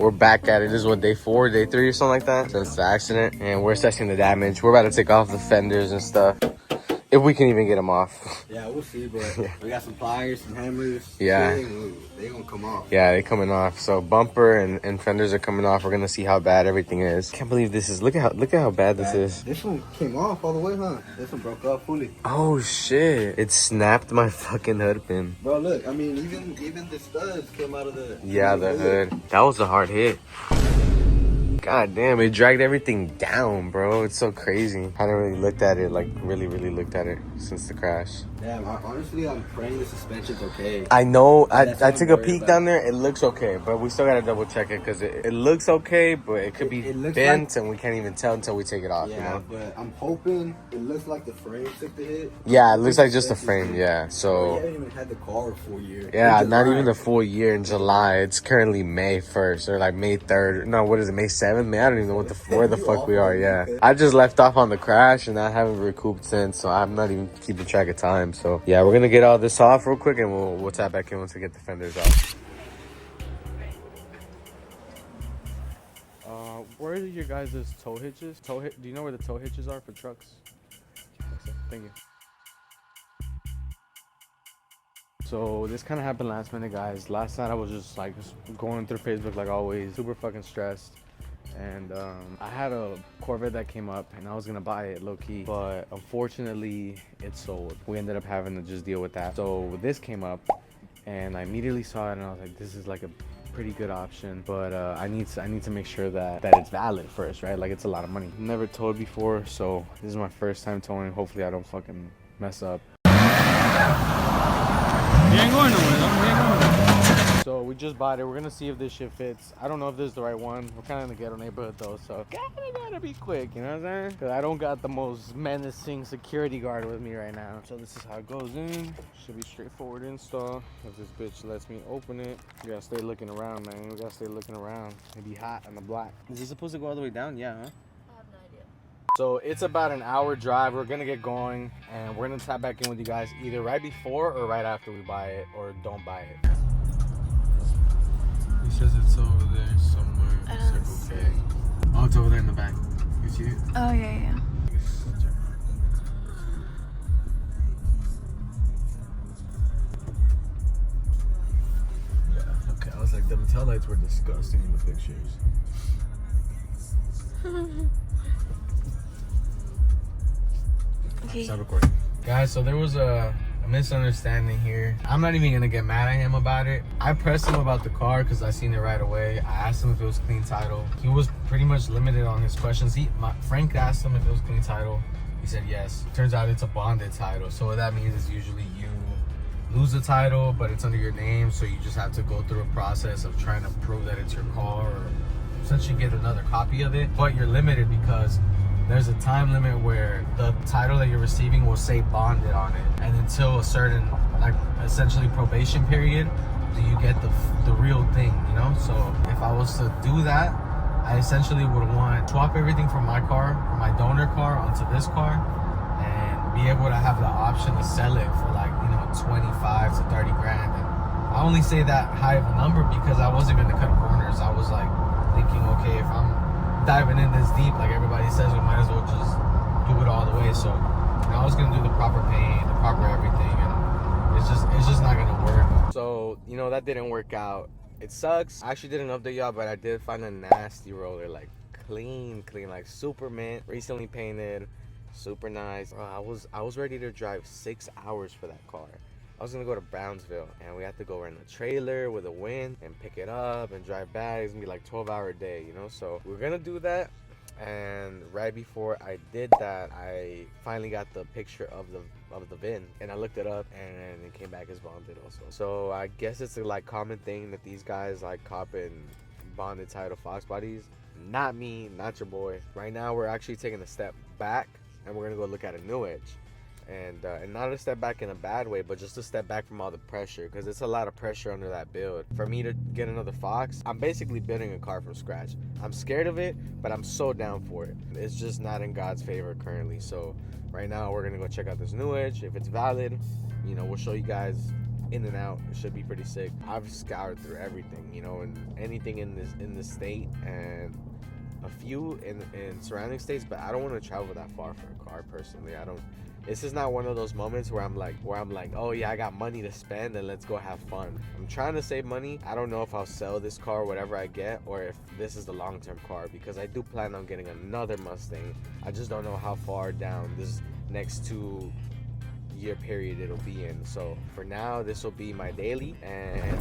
We're back at it. This is what, day 4, day 3 or something like that since the accident, and we're assessing the damage. We're about to take off the fenders and stuff, if we can even get them off. Yeah, we'll see, but we got some pliers, some hammers. Yeah. They gonna come off. Yeah, they're coming off. So bumper and fenders are coming off. We're gonna see how bad everything is. Can't believe this is. Look at how bad this is. This one came off all the way, huh? This one broke off fully. Oh shit! It snapped my fucking hood pin. Bro, look. I mean, even the studs came out of the. Yeah, the hood. That was a hard hit. God damn, it dragged everything down, bro. It's so crazy. I haven't really looked at it, like really looked at it since the crash. Damn, honestly, I'm praying the suspension's okay. I know. I took a peek down there. It looks okay, but we still gotta double check it because it looks okay, but it could be bent, and we can't even tell until we take it off. Yeah, you know? but I'm hoping it looks like the frame took the hit. Yeah, it looks like just a frame. Yeah, so. We haven't even had the car for a year. Yeah, not even the full year in July. It's currently May 1st or like May 3rd. No, what is it? May 7th? May, I don't even know where the fuck we are. Yeah, I just left off on the crash and I haven't recouped since, so I'm not even keeping track of time. So yeah, we're gonna get all this off real quick and we'll tap back in once we get the fenders off. Where are your guys' tow hitches? Do you know where the tow hitches are for trucks? Thank you. So this kind of happened last minute, guys. Last night I was just going through Facebook like always, super fucking stressed. And I had a Corvette that came up and I was gonna buy it low-key, but unfortunately it sold. We ended up having to just deal with that. So this came up and I immediately saw it and I was like, this is like a pretty good option, but I need to make sure that it's valid first, right? Like, it's a lot of money. Never towed before, so this is my first time towing. Hopefully I don't fucking mess up. You ain't going nowhere though. We ain't going nowhere. So we just bought it. We're gonna see if this shit fits. I don't know if this is the right one. We're kind of in the ghetto neighborhood though, so gotta be quick, you know what I'm saying? Cause I don't got the most menacing security guard with me right now. So this is how it goes in. Should be straightforward install. If this bitch lets me open it, we gotta stay looking around, man. We gotta stay looking around. It'd be hot on the block. Is it supposed to go all the way down? Yeah, huh? So it's about an hour drive. We're gonna get going and we're gonna tap back in with you guys either right before or right after we buy it, or don't buy it. He says it's over there somewhere. Circle K. Oh, it's over there in the back. You see it? Oh, yeah. Yeah, okay. I was like, the tail lights were disgusting in the pictures. Okay. Stop recording. Guys, so there was a misunderstanding here. I'm not even gonna get mad at him about it. I pressed him about the car because I seen it right away. I asked him if it was clean title. He was pretty much limited on his questions. Frank asked him if it was clean title. He said yes. Turns out it's a bonded title. So what that means is usually you lose the title, but it's under your name. So you just have to go through a process of trying to prove that it's your car, or essentially get another copy of it. But you're limited because there's a time limit where the title that you're receiving will say bonded on it, and until a certain, like, essentially probation period, do you get the real thing, you know? So if I was to do that, I essentially would want to swap everything from my car, from my donor car, onto this car, and be able to have the option to sell it for, like, you know, 25 to 30 grand. And I only say that high of a number because I wasn't going to cut corners. I was like thinking, okay, if I'm diving in this deep, like everybody says, we might as well just do it all the way. So, you know, I was gonna do the proper paint, the proper everything, and it's just not gonna work. So, you know, that didn't work out. It sucks. I actually didn't update y'all, but I did find a nasty roller, like clean, like super mint, recently painted, super nice. I was ready to drive 6 hours for that car. I was gonna go to Brownsville and we had to go rent a trailer with a wind and pick it up and drive back. It's gonna be like 12-hour day, you know? So we're gonna do that. And right before I did that, I finally got the picture of the VIN, and I looked it up and it came back as bonded also. So I guess it's a like common thing that these guys like copping bonded title Fox bodies. Not me, not your boy. Right now we're actually taking a step back and we're gonna go look at a new edge. And not a step back in a bad way, but just a step back from all the pressure, because it's a lot of pressure under that build. For me to get another Fox, I'm basically building a car from scratch. I'm scared of it, but I'm so down for it. It's just not in God's favor currently. So right now we're gonna go check out this new edge. If it's valid, you know, we'll show you guys in and out. It should be pretty sick. I've scoured through everything, you know, and anything in this state and a few in surrounding states, but I don't want to travel that far for a car personally. I don't. This is not one of those moments where I'm like, oh yeah, I got money to spend and let's go have fun. I'm trying to save money. I don't know if I'll sell this car, whatever I get, or if this is the long-term car, because I do plan on getting another Mustang. I just don't know how far down this next 2-year period it'll be in. So for now, this will be my daily, and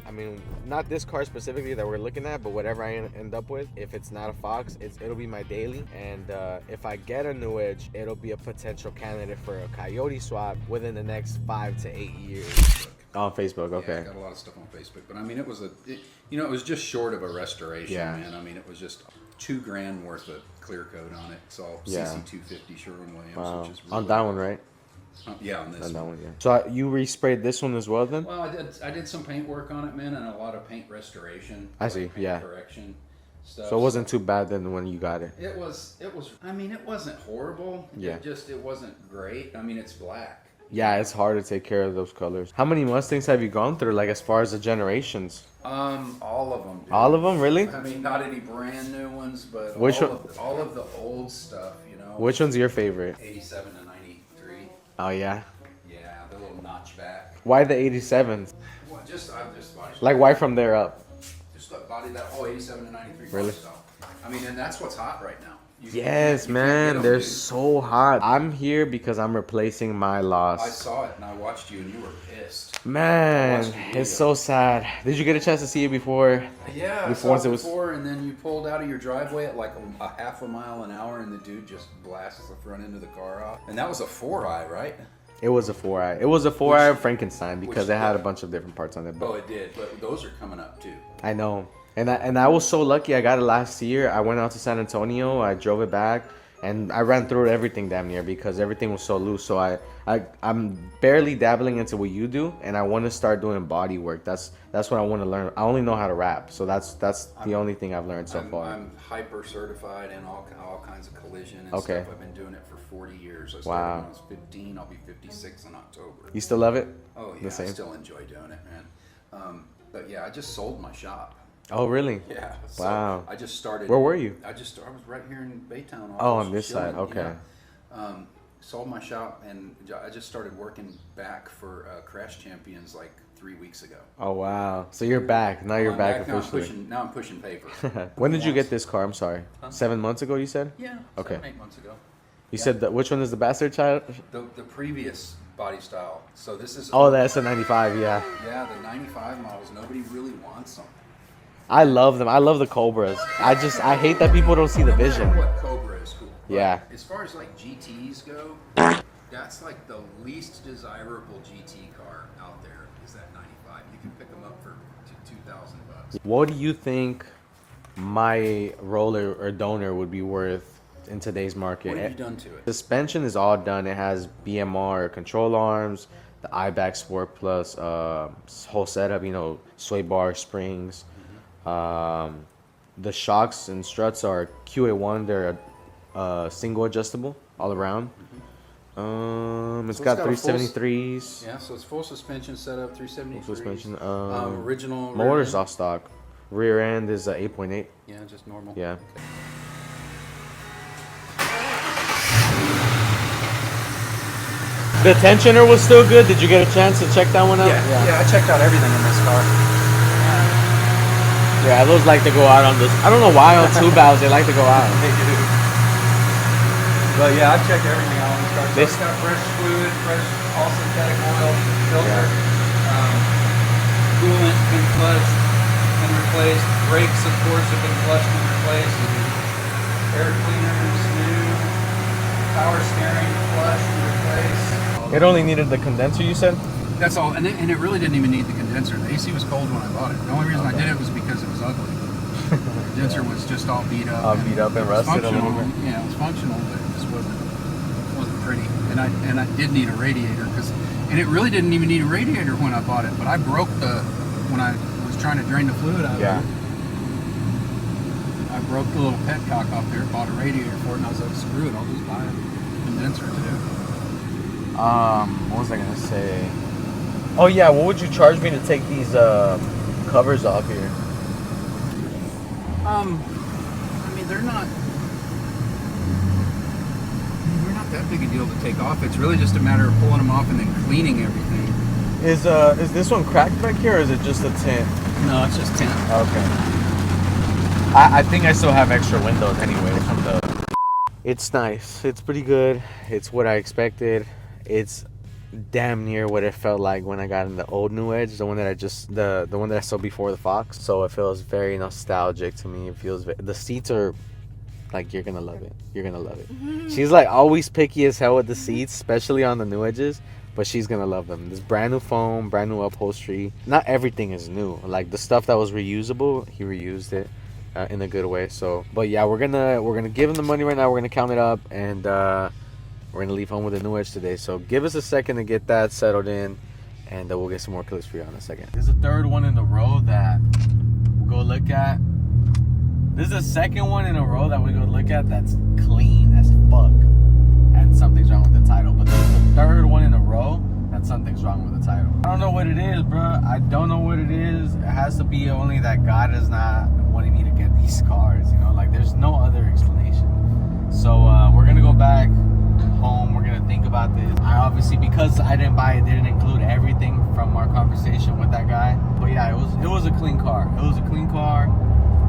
I mean, not this car specifically that we're looking at, but whatever I end up with, if it's not a Fox, it'll be my daily. And if I get a new Edge, it'll be a potential candidate for a Coyote swap within the next 5 to 8 years. On Facebook, okay. Yeah, I got a lot of stuff on Facebook, but I mean, it was just short of a restoration, man. I mean, it was just $2,000 worth of clear coat on it. It's all CC 250 Sherwin-Williams, which is really on that one, right? Yeah, on this one. Yeah. So you resprayed this one as well, then? Well, I did some paint work on it, man, and a lot of paint restoration. I see. Paint correction stuff. So it wasn't too bad then when you got it. It was. I mean, it wasn't horrible. Yeah. It wasn't great. I mean, it's black. Yeah, it's hard to take care of those colors. How many Mustangs have you gone through, like as far as the generations? All of them. Dude. All of them, really? I mean, not any brand new ones, but all of the old stuff, you know. Which one's your favorite? 87 to 93. Oh yeah. Yeah, the little notch back. Why the 87s? Well, I just Like why from there up? Just body that whole 87 to 93 Really? stuff. I mean, and that's what's hot right now. Yes, man, they're so hot. I'm here because I'm replacing my loss. I saw it and I watched you and you were pissed. Man, it's so sad. Did you get a chance to see it before? Yeah, I saw it before, and then you pulled out of your driveway at like a half a mile an hour, and the dude just blasts the front end of the car off. And that was a 4i, right? It was a 4i. It was a 4i Frankenstein because it had a bunch of different parts on it. Oh, it did, but those are coming up too. I know. And I was so lucky. I got it last year. I went out to San Antonio. I drove it back, and I ran through everything damn near because everything was so loose. So I'm barely dabbling into what you do, and I want to start doing body work. That's what I want to learn. I only know how to wrap, so that's the only thing I've learned so far. I'm hyper certified in all kinds of collision and stuff. I've been doing it for 40 years. I started when I was 15. I'll be 56 in October. You still love it? Oh yeah, I still enjoy doing it, man. But yeah, I just sold my shop. Oh really? Yeah. So wow. I just started. Where were you? I was right here in Baytown. Oh, on this side. Okay. Yeah. Sold my shop, and I just started working back for Crash Champions like 3 weeks ago. Oh wow! So you're back. Now you're back officially. Now I'm pushing paper. When did you get this car? I'm sorry. Huh? 7 months ago, you said? Yeah. Okay. 7, 8 months ago. You said that. Which one is the bastard child? The previous body style. So this is. Oh, the SM95. Yeah. Yeah, the 95 models. Nobody really wants them. I love them. I love the Cobras. I hate that people don't see the vision. What Cobra is cool. Yeah. As far as like GTs go, that's like the least desirable GT car out there is that 95. You can pick them up for $2,000. What do you think my roller or donor would be worth in today's market? What have you done to it? Suspension is all done. It has BMR control arms, the IBAC Sport Plus, whole setup, sway bar springs. The shocks and struts are QA1. They're single adjustable all around. It's got 373s. Yeah, so it's full suspension setup, 373s. Full suspension. Original motor's off stock. Rear end is 8.8. Yeah, just normal. Yeah. Okay. The tensioner was still good. Did you get a chance to check that one out? Yeah, I checked out everything in this car. Yeah, those like to go out on this. I don't know why on two valves they like to go out. They do. But yeah, I checked everything out on this car. So it's got fresh fluid, fresh all synthetic oil filter. Coolant been flushed and replaced. Brakes, of course, have been flushed and replaced. Air cleaners new. Power steering flushed and replaced. It only needed the condenser, you said? That's all, and it really didn't even need the condenser. The AC was cold when I bought it. The only reason I did it was because it was ugly. The condenser was just all beat up. All beat up and rusted a little bit. Yeah, it was functional, but it just wasn't pretty. And I did need a radiator and it really didn't even need a radiator when I bought it. But I broke when I was trying to drain the fluid out of it. I broke the little petcock off there, bought a radiator for it, and I was like, screw it, I'll just buy a condenser too. What was I gonna say? Oh yeah, what would you charge me to take these covers off here? I mean, they're not that big a deal to take off. It's really just a matter of pulling them off and then cleaning everything. Is this one cracked back here, or is it just a tint? No, it's just tint. Okay. I think I still have extra windows anyway from the... It's nice. It's pretty good. It's what I expected. It's damn near what it felt like when I got in the old New Edge, the one that I just the one that I saw before the Fox. So it feels very nostalgic to me. It feels the seats are like, you're gonna love it. You're gonna love it. She's like always picky as hell with the seats, especially on the New Edges, but she's gonna love them. This brand new foam, brand new upholstery. Not everything is new. Like the stuff that was reusable, he reused it in a good way. So, but yeah, we're gonna give him the money right now. We're gonna count it up, and we're gonna leave home with a New Edge today. So give us a second to get that settled in, and we'll get some more clips for you in a second. This is the third one in a row that we'll go look at. This is the second one in a row that we go look at that's clean as fuck, and something's wrong with the title. But this is the third one in a row that something's wrong with the title. I don't know what it is, bro. I don't know what it is. It has to be only that God is not wanting me to get these cars, you know? Like, there's no other explanation. So we're gonna go back home. We're gonna think about this. I obviously, because I didn't buy it, didn't include everything from our conversation with that guy. But yeah, it was a clean car. It was a clean car.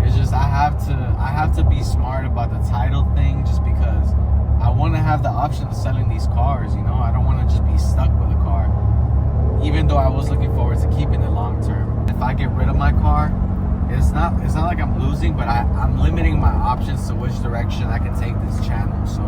It's just I have to be smart about the title thing, just because I want to have the option of selling these cars, you know? I don't want to just be stuck with a car, even though I was looking forward to keeping it long term. If I get rid of my car, it's not like I'm losing, but I'm limiting my options to which direction I can take this channel. So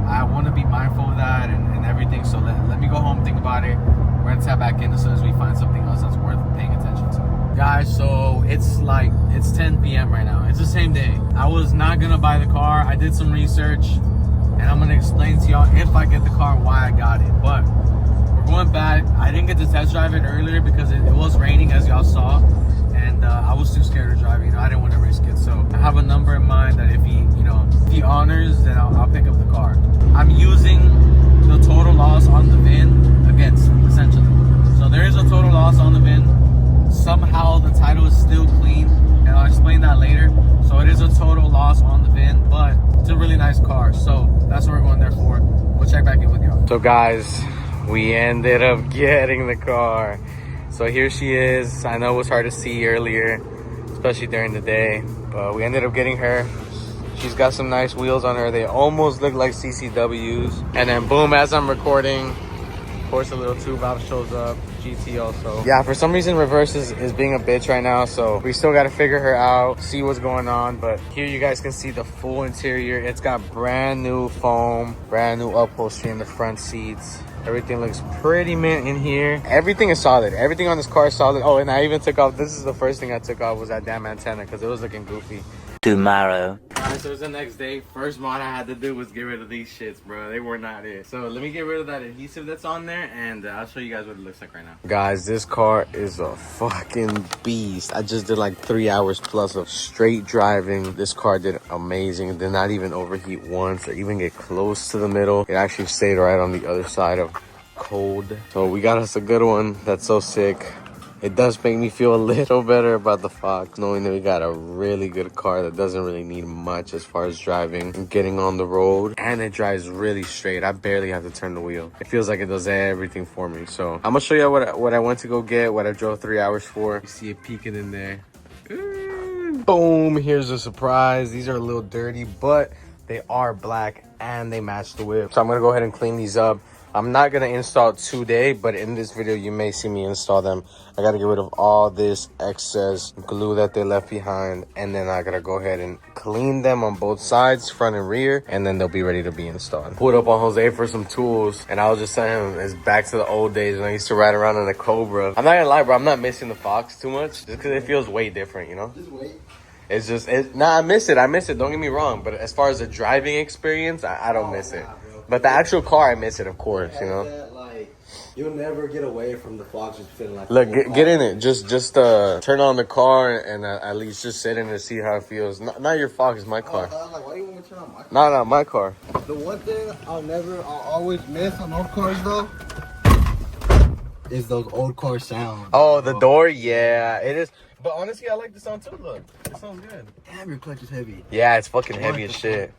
I want to be mindful of that and everything. So let me go home, think about it. We're gonna tap back in as soon as we find something else that's worth paying attention to. Guys, so it's 10 p.m. right now. It's the same day. I was not gonna buy the car. I did some research, and I'm gonna explain to y'all, if I get the car, why I got it. But we're going back. I didn't get to test drive it earlier because it was raining, as y'all saw, and I was too scared to drive. You know, I didn't want to risk it. So I have a number in mind that if he honors, then I'll pick up the car. I'm using the total loss on the VIN against him, essentially. So there is a total loss on the VIN. Somehow the title is still clean, and I'll explain that later. So it is a total loss on the VIN, but it's a really nice car. So that's what we're going there for. We'll check back in with y'all. So guys, we ended up getting the car. So here she is. I know it was hard to see earlier, especially during the day, but we ended up getting her. She's got some nice wheels on her. They almost look like CCWs. And then boom, as I'm recording, of course a little 2-valve shows up. GT also. Yeah, for some reason reverse is being a bitch right now, so we still got to figure her out, see what's going on. But here you guys can see the full interior. It's got brand new foam, brand new upholstery in the front seats. Everything looks pretty mint in here. Everything is solid. Everything on this car is solid. Oh, and I even took off, this is the first thing I took off, was that damn antenna, because it was looking goofy. Tomorrow. Alright, so it's the next day. First mod I had to do was get rid of these shits, bro. They were not it. So let me get rid of that adhesive that's on there, and I'll show you guys what it looks like right now. Guys, this car is a fucking beast. I just did like 3 hours plus of straight driving. This car did amazing. It did not even overheat once or even get close to the middle. It actually stayed right on the other side of cold. So we got us a good one. That's so sick. It does make me feel a little better about the Fox, knowing that we got a really good car that doesn't really need much as far as driving and getting on the road. And it drives really straight. I barely have to turn the wheel. It feels like it does everything for me. So I'm gonna show you what I went to go get, what I drove 3 hours for. You see it peeking in there. Boom, here's a surprise. These are a little dirty, but they are black and they match the whip. So I'm gonna go ahead and clean these up. I'm not gonna install today, but in this video you may see me install them. I gotta get rid of all this excess glue that they left behind, and then I gotta go ahead and clean them on both sides, front and rear, and then they'll be ready to be installed. Pulled up on Jose for some tools, and I was just telling him it's back to the old days when I used to ride around in a Cobra. I'm not gonna lie, bro, I'm not missing the Fox too much, just because it feels way different, you know? Just wait. It's just, nah, I miss it, don't get me wrong, but as far as the driving experience, I don't miss it. But the actual car, I miss it, of course, you know? That, like, you'll never get away from the Fox just feeling like... Look, get in it. Just turn on the car and at least just sit in and see how it feels. Not your Fox, my car. Like, why do you want me to turn on my car? No, my car. The one thing I'll always miss on old cars, though, is those old car sounds. Oh, the door? Yeah, it is. But honestly, I like the sound too. Look, it sounds good. Damn, your clutch is heavy. Yeah, it's fucking heavy as shit.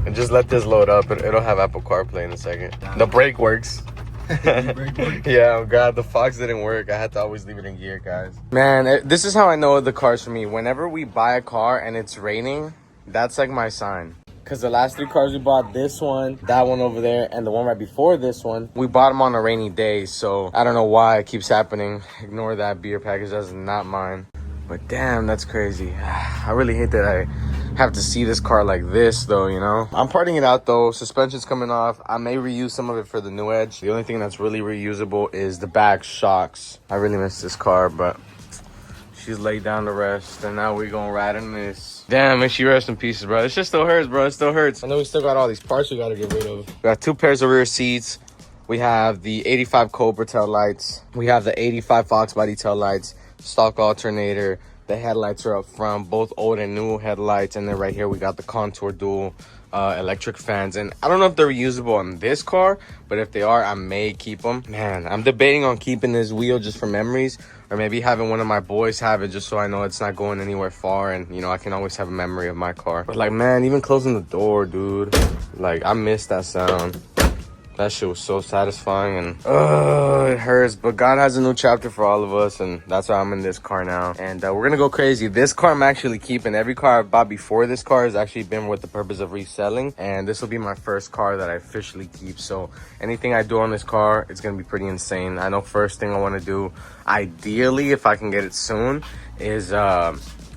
And just let this load up. It'll have Apple CarPlay in a second. The brake works. Yeah, oh god, the Fox didn't work. I had to always leave it in gear, guys. Man, this is how I know the car's for me. Whenever we buy a car and it's raining, that's like my sign. Because the last 3 cars we bought, this one, that one over there, and the one right before this one, we bought them on a rainy day. So I don't know why it keeps happening. Ignore that beer package. That's not mine. But damn, that's crazy. I really hate that I have to see this car like this though, you know. I'm parting it out though. Suspension's coming off. I may reuse some of it for the new Edge. The only thing that's really reusable is the back shocks. I really miss this car, but she's laid down to rest, and now we're gonna ride in this. Damn, and she rests in pieces, bro. It just still hurts, bro. It still hurts. I know we still got all these parts we gotta get rid of. We got 2 pairs of rear seats. We have the 85 Cobra tail lights. We have the 85 Fox body tail lights. Stock alternator. The headlights are up front, both old and new headlights. And then right here we got the Contour dual electric fans. And I don't know if they're reusable on this car, but if they are, I may keep them. Man, I'm debating on keeping this wheel just for memories, or maybe having one of my boys have it just so I know it's not going anywhere far, and you know, I can always have a memory of my car. But like, man, even closing the door, dude, like, I miss that sound. That shit was so satisfying, and it hurts. But God has a new chapter for all of us, and that's why I'm in this car now. And we're gonna go crazy. This car I'm actually keeping. Every car I bought before this car has actually been with the purpose of reselling, and this will be my first car that I officially keep. So anything I do on this car, it's gonna be pretty insane. I know first thing I want to do, ideally, if I can get it soon, is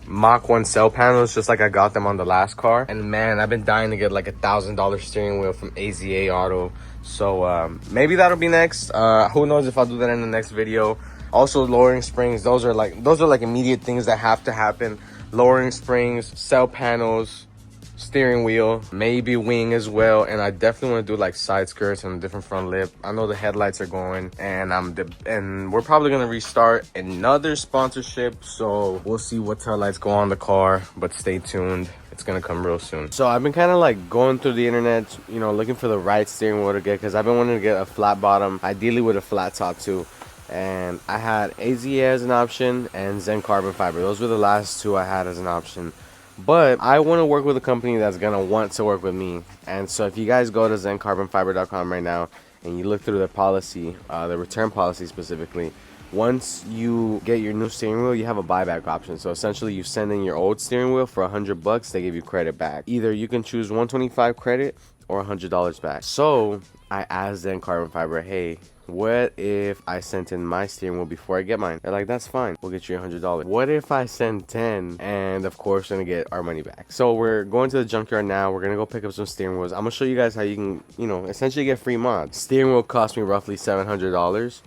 Mach 1 cell panels, just like I got them on the last car. And man, I've been dying to get like $1,000 steering wheel from AZA Auto. So maybe that'll be next. Who knows if I'll do that in the next video. Also, lowering springs, those are like immediate things that have to happen. Lowering springs, cell panels, steering wheel, maybe wing as well. And I definitely want to do like side skirts and a different front lip. I know the headlights are going, and we're probably gonna restart another sponsorship, so we'll see what tail lights go on the car, but stay tuned. It's gonna come real soon. So I've been kind of like going through the internet, you know, looking for the right steering wheel to get, because I've been wanting to get a flat bottom, ideally with a flat top too. And I had AZA as an option and Zen carbon fiber. Those were the last 2 I had as an option. But I want to work with a company that's going to want to work with me. And so if you guys go to zencarbonfiber.com right now and you look through the policy, the return policy specifically, once you get your new steering wheel, you have a buyback option. So essentially you send in your old steering wheel for $100, they give you credit back. Either you can choose $125 credit or $100 back. So I asked Zen Carbon Fiber, hey, what if I sent in my steering wheel before I get mine? They're like, that's fine, we'll get you $100. What if I send 10? And of course, we're gonna get our money back. So we're going to the junkyard now. We're gonna go pick up some steering wheels. I'm gonna show you guys how you can, you know, essentially get free mods. Steering wheel cost me roughly $700.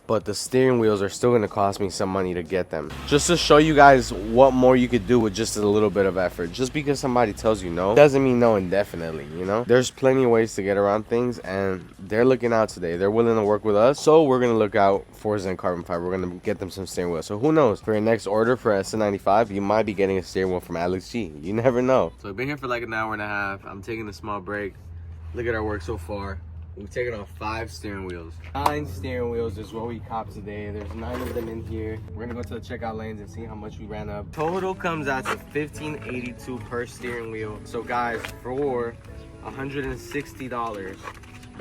But the steering wheels are still going to cost me some money to get them. Just to show you guys what more you could do with just a little bit of effort. Just because somebody tells you no doesn't mean no indefinitely, you know? There's plenty of ways to get around things, and they're looking out today. They're willing to work with us, so we're going to look out for Zen Carbon Fiber. We're going to get them some steering wheels. So who knows? For your next order for SN95, you might be getting a steering wheel from Alex G. You never know. So we've been here for like an hour and a half. I'm taking a small break. Look at our work so far. We've taken off 5 steering wheels. 9 steering wheels is what we copped today. There's 9 of them in here. We're gonna go to the checkout lanes and see how much we ran up. Total comes out to $15.82 per steering wheel. So guys, for $160,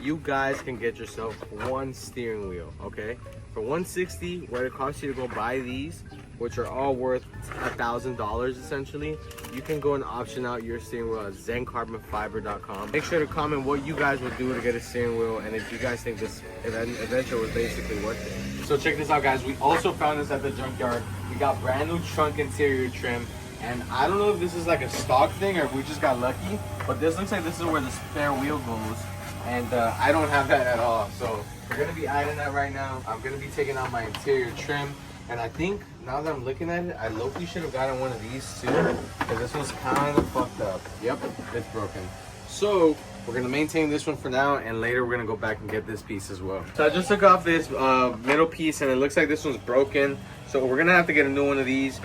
you guys can get yourself 1 steering wheel, okay? For $160, what it costs you to go buy these, which are all worth $1,000 essentially, you can go and option out your steering wheel at zencarbonfiber.com. Make sure to comment what you guys would do to get a steering wheel, and if you guys think this adventure was basically worth it. So check this out, guys. We also found this at the junkyard. We got brand new trunk interior trim, and I don't know if this is like a stock thing or if we just got lucky, but this looks like this is where the spare wheel goes, and I don't have that at all. So we're gonna be adding that right now. I'm gonna be taking out my interior trim. And I think, now that I'm looking at it, I low-key should have gotten one of these too, because this one's kind of fucked up. Yep, it's broken. So, we're going to maintain this one for now, and later we're going to go back and get this piece as well. So I just took off this middle piece, and it looks like this one's broken. So we're going to have to get a new one of these.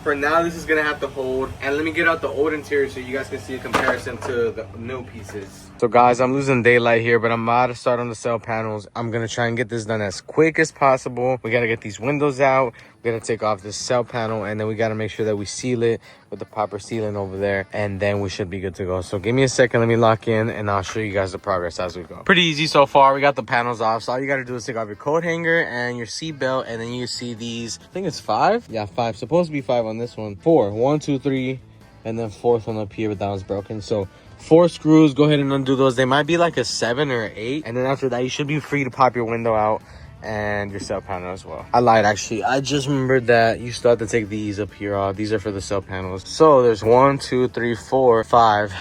For now, this is going to have to hold. And let me get out the old interior so you guys can see a comparison to the new pieces. So guys, I'm losing daylight here, but I'm about to start on the cell panels. I'm gonna try and get this done as quick as possible. We gotta get these windows out. We gotta take off this cell panel, and then we gotta make sure that we seal it with the proper sealant over there, and then we should be good to go. So give me a second, let me lock in, and I'll show you guys the progress as we go. Pretty easy so far. We got the panels off, so all you gotta do is take off your coat hanger and your seat belt, and then you see these, I think it's 5? Yeah, 5. Supposed to be 5 on this one. 4. 1, 2, 3, and then 4th one up here, but that one's broken. So 4 screws, go ahead and undo those. They might be like a 7 or 8, and then after that you should be free to pop your window out and your cell panel as well. I lied, actually. I just remembered that you still have to take these up here off. These are for the cell panels. So there's 1, 2, 3, 4, 5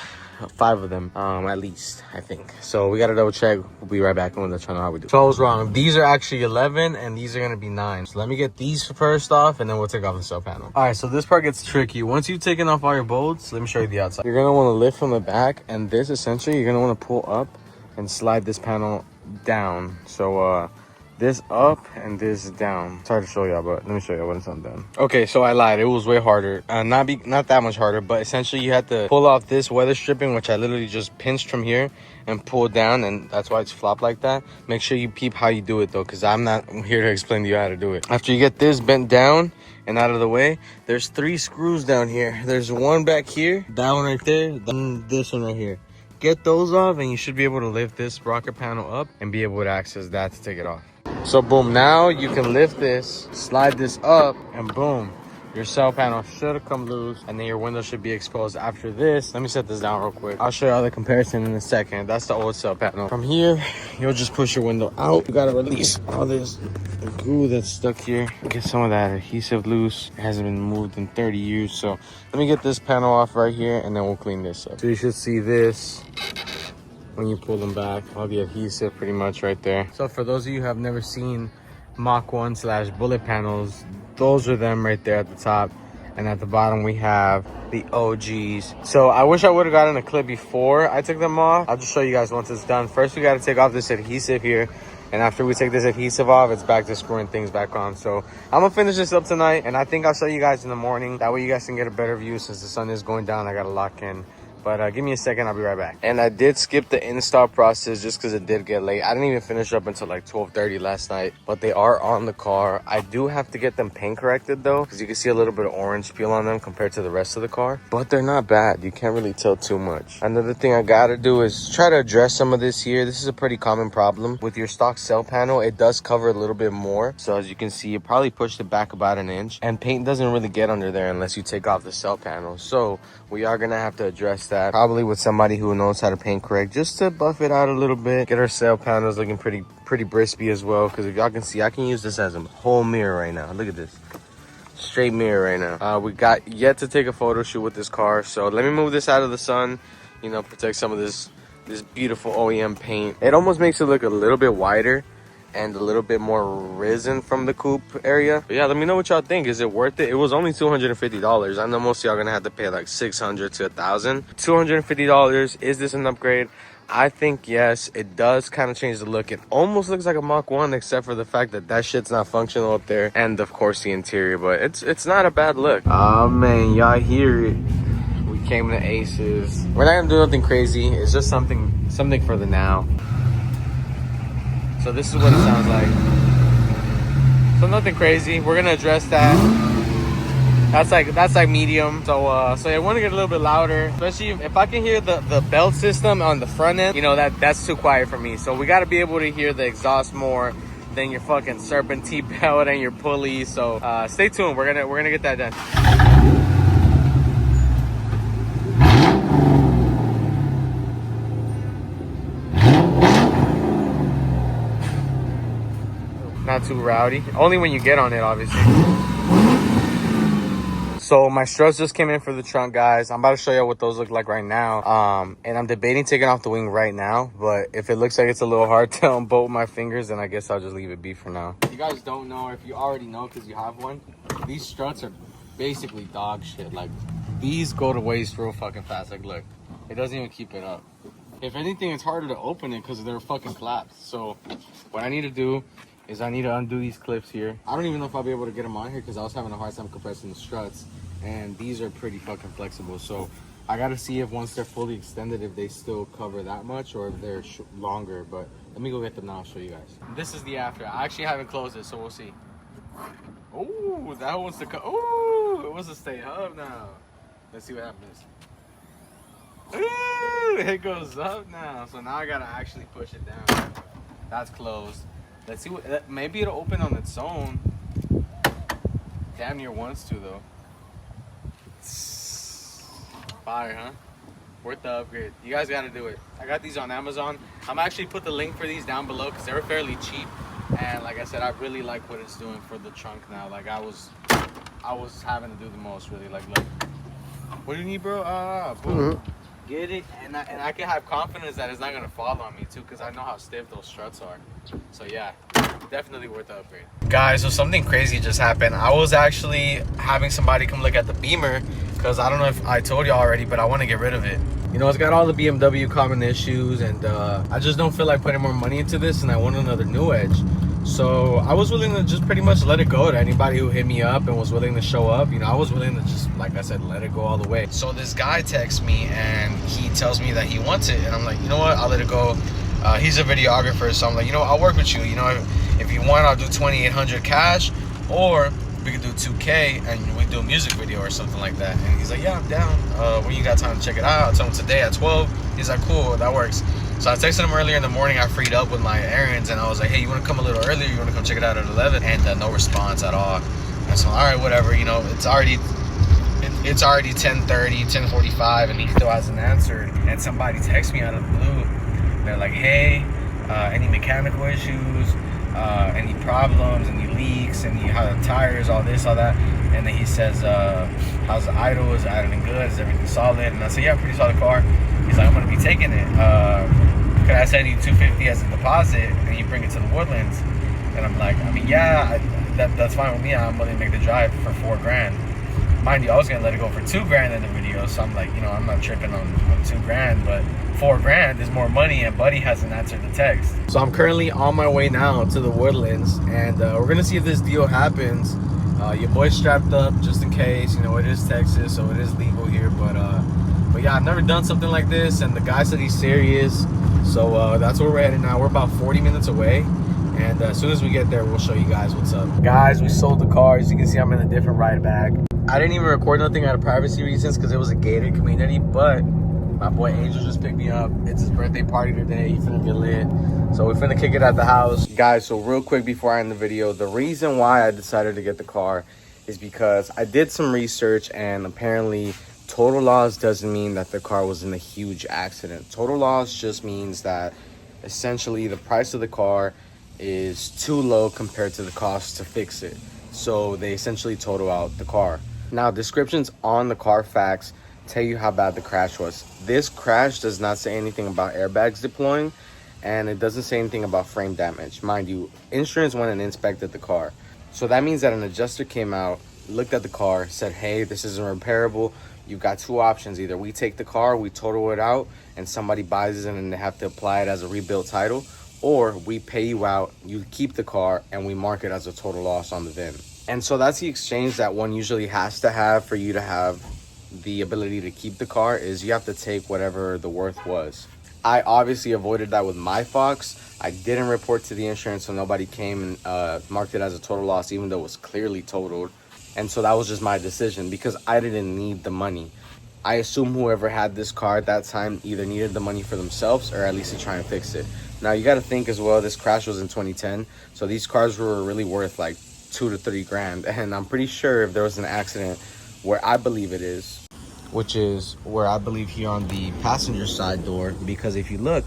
of them, at least, I think. So we gotta double check. We'll be right back and we'll let you know how we do. So I was wrong. These are actually 11 and these are gonna be 9. So let me get these first off and then we'll take off the cell panel. All right, so this part gets tricky. Once you've taken off all your bolts, let me show you the outside. You're gonna wanna lift from the back, and this essentially, you're gonna wanna pull up and slide this panel down. So this up and this down. It's hard to show y'all, but let me show y'all when it's undone. Okay, so I lied. It was way harder. Not that much harder, but essentially you have to pull off this weather stripping, which I literally just pinched from here and pulled down, and that's why it's flopped like that. Make sure you peep how you do it though, because I'm not here to explain to you how to do it. After you get this bent down and out of the way, there's 3 screws down here. There's one back here, that one right there, then this one right here. Get those off and you should be able to lift this sprocket panel up and be able to access that to take it off. So boom, now you can lift this, slide this up, and boom, your cell panel should have come loose, and then your window should be exposed. After this, let me set this down real quick. I'll show you the comparison in a second. That's the old cell panel. From here, you'll just push your window out. You gotta release all this glue that's stuck here. Get some of that adhesive loose. It hasn't been moved in 30 years. So let me get this panel off right here, and then we'll clean this up. So you should see this when you pull them back, all the adhesive pretty much right there. So for those of you who have never seen Mach 1 / bullet panels, those are them right there at the top, and at the bottom we have the OGs. So I wish I would have gotten a clip before I took them off. I'll just show you guys once it's done. First we got to take off this adhesive here, and after we take this adhesive off, it's back to screwing things back on. So I'm gonna finish this up tonight, and I think I'll show you guys in the morning. That way you guys can get a better view. Since the sun is going down, I gotta lock in. But give me a second, I'll be right back. And I did skip the install process just because it did get late. I didn't even finish up until like 12:30 last night, but they are on the car. I do have to get them paint corrected though, because you can see a little bit of orange peel on them compared to the rest of the car, but they're not bad. You can't really tell too much. Another thing I gotta do is try to address some of this here. This is a pretty common problem with your stock cell panel. It does cover a little bit more. So as you can see, it probably pushed it back about 1 inch, and paint doesn't really get under there unless you take off the cell panel. So we are gonna have to address that, probably with somebody who knows how to paint correct, just to buff it out a little bit, get our cell panels looking pretty brispy as well. Because if y'all can see, I can use this as a whole mirror right now. Look at this, straight mirror right now. We got yet to take a photo shoot with this car, so let me move this out of the sun, you know, protect some of this beautiful OEM paint. It almost makes it look a little bit wider and a little bit more risen from the coupe area. But yeah, let me know what y'all think. Is it worth it? It was only $250. I know most of y'all gonna have to pay like $600 to $1,000. $250. Is this an upgrade? I think yes. It does kind of change the look. It almost looks like a Mach 1, except for the fact that that shit's not functional up there, and of course the interior. But it's not a bad look. Oh man, y'all hear it. We came to Aces. We're not gonna do nothing crazy. It's just something for the now. So this is what it sounds like. So nothing crazy. We're gonna address that. That's like medium. So I want to get a little bit louder, especially if I can hear the belt system on the front end. You know, that's too quiet for me. So we got to be able to hear the exhaust more than your fucking serpentine belt and your pulley. So stay tuned. We're gonna get that done. Not too rowdy, only when you get on it, obviously. So my struts just came in for the trunk, guys. I'm about to show you what those look like right now. And I'm debating taking off the wing right now, but if it looks like it's a little hard to unbolt my fingers, then I guess I'll just leave it be for now. If you guys don't know, or if you already know because you have one, these struts are basically dog shit. Like, these go to waste real fucking fast. Like, look, it doesn't even keep it up. If anything, it's harder to open it because they're fucking collapsed. So what I need to do is I need to undo these clips here. I don't even know if I'll be able to get them on here because I was having a hard time compressing the struts, and these are pretty fucking flexible. So I gotta see if once they're fully extended, if they still cover that much or if they're longer. But let me go get them now. I'll show you guys. This is the after. I actually haven't closed it, so we'll see. Oh, that wants to come. Oh, it wants to stay up now. Let's see what happens. Ooh, it goes up now. So now I gotta actually push it down. That's closed. Let's see what. Maybe it'll open on its own. Damn near wants to though. Fire, huh? Worth the upgrade. You guys gotta do it. I got these on Amazon. I'm actually put the link for these down below because they were fairly cheap. And like I said, I really like what it's doing for the trunk now. Like I was having to do the most really. Like look. What do you need, bro? Boom. Get it, and I can have confidence that it's not gonna fall on me too, because I know how stiff those struts are. So yeah, definitely worth the upgrade. Guys, so something crazy just happened. I was actually having somebody come look at the Beamer, because I don't know if I told you already, but I want to get rid of it. You know, it's got all the BMW common issues, and I just don't feel like putting more money into this, and I want another new Edge. So I was willing to just pretty much let it go to anybody who hit me up and was willing to show up. You know, I was willing to just, like I said, let it go all the way. So this guy texts me and he tells me that he wants it, and I'm like, you know what, I'll let it go. He's a videographer, so I'm like, you know, I'll work with you. You know, if you want, I'll do 2,800 cash, or we could do 2K and we do a music video or something like that. And he's like, yeah, I'm down. When you got time to check it out? I told him today at 12. He's like, cool, that works. So I texted him earlier in the morning. I freed up with my errands, and I was like, hey, you want to come a little earlier? You want to come check it out at 11? And no response at all. And so, all right, whatever. You know, it's already 10:30, 10:45, and he still hasn't answered. And somebody texts me out of the blue. They're like, hey, any mechanical issues, any problems, any leaks, any how the tires, all this, all that. And then he says, how's the idle? Is the idling good? Is everything solid? And I said, yeah, pretty solid car. He's like, I'm gonna be taking it. Could I send you $250 as a deposit and you bring it to the Woodlands? And I'm like, I mean, yeah, that's fine with me. I'm willing to make the drive for $4,000. Mind you, I was gonna let it go for $2,000 in the video, so I'm like, you know, I'm not tripping on $2,000, but $4,000 is more money, and Buddy hasn't answered the text. So I'm currently on my way now to the Woodlands, and we're gonna see if this deal happens. Your boy's strapped up just in case. You know, it is Texas, so it is legal here, but yeah, I've never done something like this, and the guy said he's serious. So that's where we're headed now. We're about 40 minutes away, and as soon as we get there, we'll show you guys what's up. Guys, we sold the car. As you can see, I'm in a different ride bag. I didn't even record nothing out of privacy reasons because it was a gated community, but my boy Angel just picked me up. It's his birthday party today. He's finna get lit, so we're finna kick it at the house. Guys, so real quick before I end the video, the reason why I decided to get the car is because I did some research, and apparently total loss doesn't mean that the car was in a huge accident. Total loss just means that essentially the price of the car is too low compared to the cost to fix it. So they essentially total out the car. Now, descriptions on the Carfax tell you how bad the crash was. This crash does not say anything about airbags deploying, and it doesn't say anything about frame damage. Mind you, insurance went and inspected the car. So that means that an adjuster came out, looked at the car, said, hey, this isn't repairable. You've got two options. Either we take the car, we total it out, and somebody buys it and they have to apply it as a rebuilt title, or we pay you out, you keep the car, and we mark it as a total loss on the VIN. And so that's the exchange that one usually has to have for you to have the ability to keep the car, is you have to take whatever the worth was. I obviously avoided that with my Fox. I didn't report to the insurance, so nobody came and marked it as a total loss, even though it was clearly totaled. And so that was just my decision because I didn't need the money. I assume whoever had this car at that time either needed the money for themselves or at least to try and fix it. Now, you got to think as well, this crash was in 2010. So these cars were really worth like $2 to $3,000. And I'm pretty sure if there was an accident where I believe it is, which is where I believe here on the passenger side door, because if you look,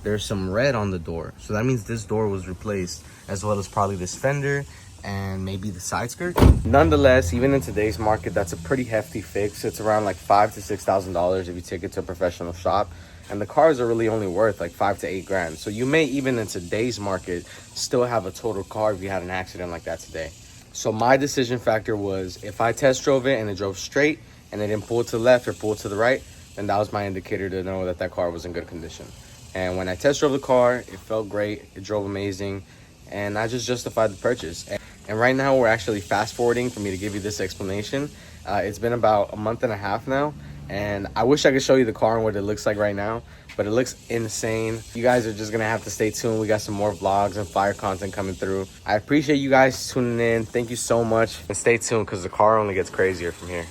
there's some red on the door. So that means this door was replaced, as well as probably this fender and maybe the side skirt. Nonetheless, even in today's market, that's a pretty hefty fix. It's around like $5,000 to $6,000 if you take it to a professional shop. And the cars are really only worth like $5,000 to $8,000. So you may, even in today's market, still have a total car if you had an accident like that today. So my decision factor was, if I test drove it and it drove straight and it didn't pull to the left or pull to the right, then that was my indicator to know that that car was in good condition. And when I test drove the car, it felt great, it drove amazing, and I just justified the purchase. And right now we're actually fast forwarding for me to give you this explanation. It's been about a month and a half now, And I wish I could show you the car and what it looks like right now, but it looks insane. You guys are just gonna have to stay tuned. We got some more vlogs and fire content coming through. I appreciate you guys tuning in. Thank you so much, and stay tuned because the car only gets crazier from here.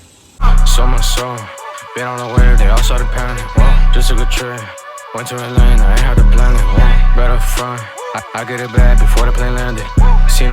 So much so, been on the way, they all started panic. Whoa, just a good trip. Went to Atlanta, I ain't had to plan it. Whoa, better front, I get it back before the plane landed. Seen